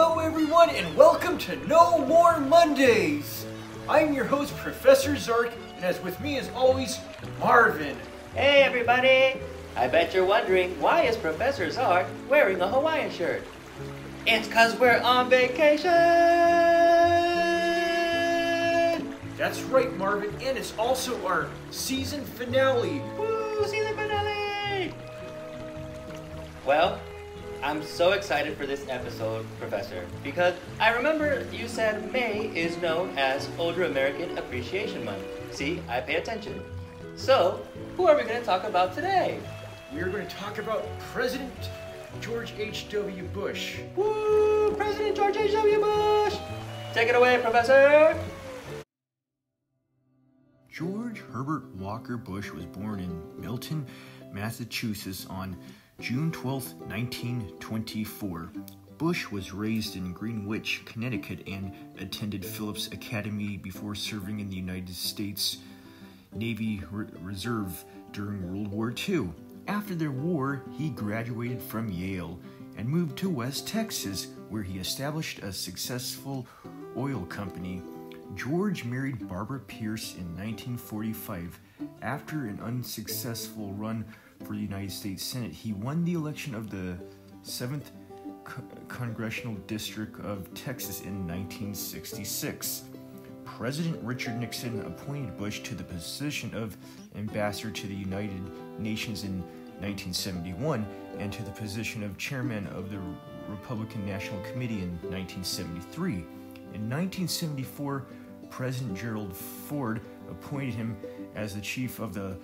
Hello everyone and welcome to No More Mondays! I'm your host Professor Zark and as with me as always, Marvin. Hey everybody! I bet you're wondering why is Professor Zark wearing a Hawaiian shirt? It's 'cause we're on vacation! That's right Marvin, and it's also our season finale. Woo! Season finale! Well, I'm so excited for this episode, Professor, because I remember you said May is known as Older American Appreciation Month. See, I pay attention. So, who are we going to talk about today? We are going to talk about President George H.W. Bush. Woo! President George H.W. Bush! Take it away, Professor! George Herbert Walker Bush was born in Milton, Massachusetts on June 12, 1924. Bush was raised in Greenwich, Connecticut, and attended Phillips Academy before serving in the United States Navy Reserve during World War II. After the war, he graduated from Yale and moved to West Texas, where he established a successful oil company. George married Barbara Pierce in 1945. After an unsuccessful run for the United States Senate, he won the election of the 7th Congressional District of Texas in 1966. President Richard Nixon appointed Bush to the position of ambassador to the United Nations in 1971 and to the position of chairman of the Republican National Committee in 1973. In 1974, President Gerald Ford appointed him as the chief of the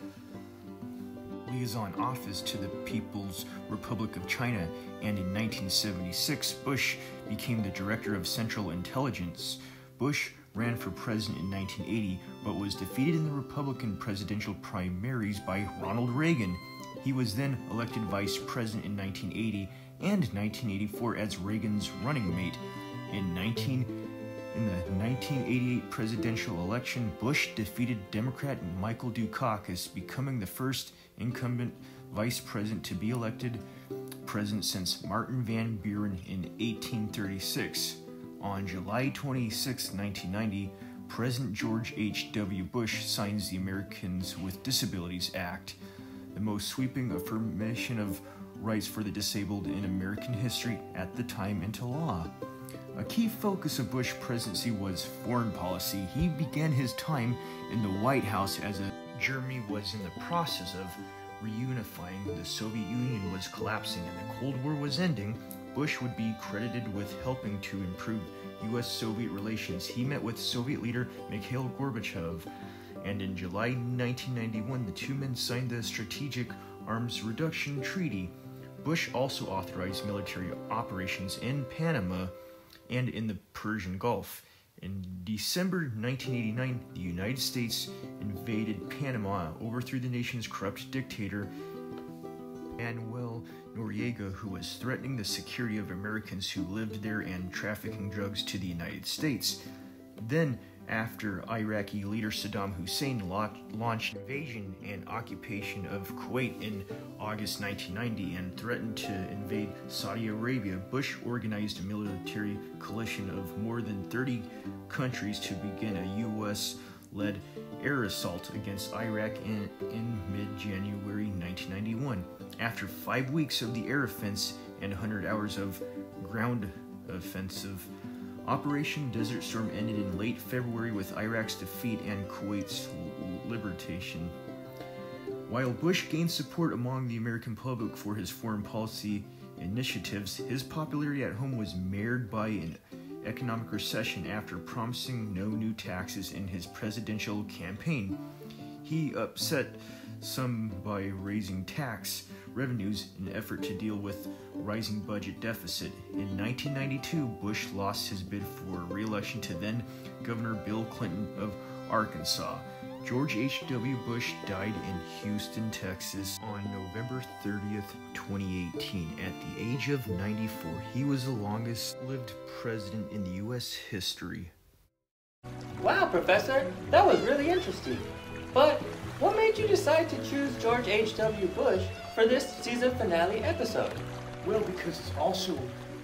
liaison office to the People's Republic of China, and in 1976, Bush became the director of Central Intelligence. Bush ran for president in 1980, but was defeated in the Republican presidential primaries by Ronald Reagan. He was then elected vice president in 1980 and 1984 as Reagan's running mate. In the 1988 presidential election, Bush defeated Democrat Michael Dukakis, becoming the first incumbent vice president to be elected president since Martin Van Buren in 1836. On July 26, 1990, President George H.W. Bush signs the Americans with Disabilities Act, the most sweeping affirmation of rights for the disabled in American history at the time, into law. A key focus of Bush's presidency was foreign policy. He began his time in the White House as Germany was in the process of reunifying, the Soviet Union was collapsing, and the Cold War was ending. Bush would be credited with helping to improve U.S.-Soviet relations. He met with Soviet leader Mikhail Gorbachev, and in July 1991, the two men signed the Strategic Arms Reduction Treaty. Bush also authorized military operations in Panama and in the Persian Gulf. In December 1989, the United States invaded Panama, overthrew the nation's corrupt dictator, Manuel Noriega, who was threatening the security of Americans who lived there and trafficking drugs to the United States. Then, after Iraqi leader Saddam Hussein launched invasion and occupation of Kuwait in August 1990 and threatened to invade Saudi Arabia, Bush organized a military coalition of more than 30 countries to begin a U.S.-led air assault against Iraq in mid-January 1991. After 5 weeks of the air offense and 100 hours of ground offensive, Operation Desert Storm ended in late February with Iraq's defeat and Kuwait's liberation. While Bush gained support among the American public for his foreign policy initiatives, his popularity at home was marred by an economic recession after promising no new taxes in his presidential campaign. He upset some by raising tax revenues in an effort to deal with a rising budget deficit. In 1992, Bush lost his bid for re-election to then Governor Bill Clinton of Arkansas. George H.W. Bush died in Houston, Texas on November 30th, 2018 at the age of 94. He was the longest-lived president in the U.S. history. Wow, Professor, that was really interesting. But what made you decide to choose George H.W. Bush for this season finale episode? Well, because it's also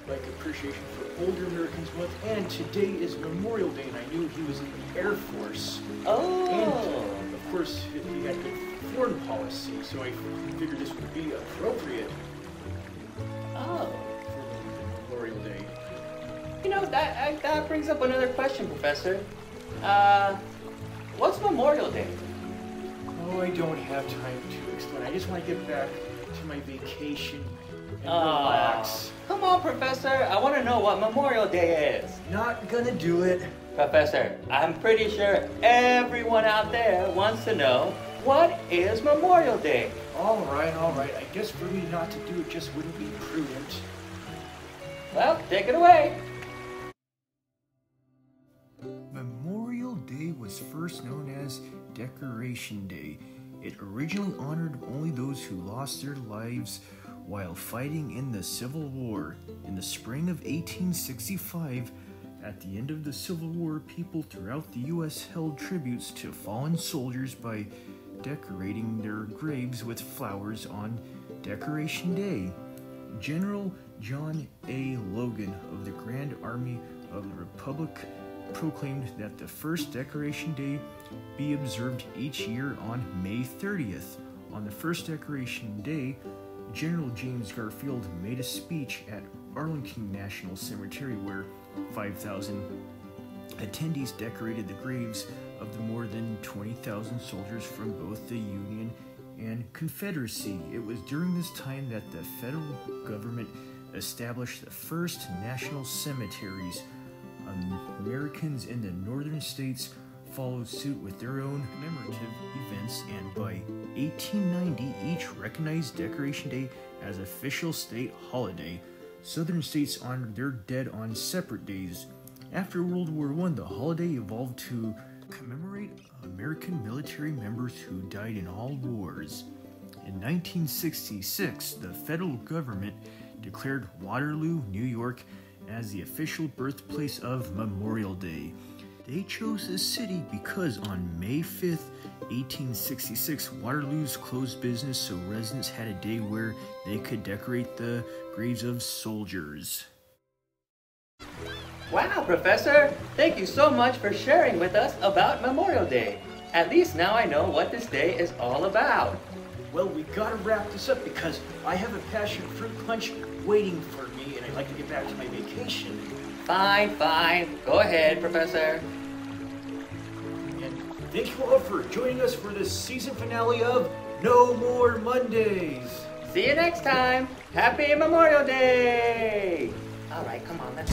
like appreciation for Older Americans Month, and today is Memorial Day, and I knew he was in the Air Force. Oh. And, of course, he had good foreign policy, so I figured this would be appropriate Oh. for Memorial Day. You know, that brings up another question, Professor. What's Memorial Day? Oh, I don't have time to explain. I just want to get back to my vacation and relax. Come on, Professor. I want to know what Memorial Day is. Not gonna do it. Professor, I'm pretty sure everyone out there wants to know, what is Memorial Day? All right. I guess for me not to do it just wouldn't be prudent. Well, take it away. Memorial Day was first known as Decoration Day. It originally honored only those who lost their lives while fighting in the Civil War. In the spring of 1865, at the end of the Civil War, people throughout the U.S. held tributes to fallen soldiers by decorating their graves with flowers on Decoration Day. General John A. Logan of the Grand Army of the Republic proclaimed that the first Decoration Day be observed each year on May 30th. On the first Decoration Day, General James Garfield made a speech at Arlington National Cemetery where 5,000 attendees decorated the graves of the more than 20,000 soldiers from both the Union and Confederacy. It was during this time that the federal government established the first national cemeteries. Americans in the northern states followed suit with their own commemorative events, and by 1890 each recognized Decoration Day as official state holiday. Southern states honored their dead on separate days. After World War I, the holiday evolved to commemorate American military members who died in all wars. In 1966, the federal government declared Waterloo, New York, as the official birthplace of Memorial Day. They chose this city because on May 5th, 1866, Waterloo's closed business, so residents had a day where they could decorate the graves of soldiers. Wow, Professor! Thank you so much for sharing with us about Memorial Day. At least now I know what this day is all about. Well, we gotta wrap this up because I have a passion fruit punch waiting for me, and I'd like to get back to my vacation. Fine. Go ahead, Professor. And thank you all for joining us for this season finale of No More Mondays. See you next time. Happy Memorial Day! All right, come on, let's...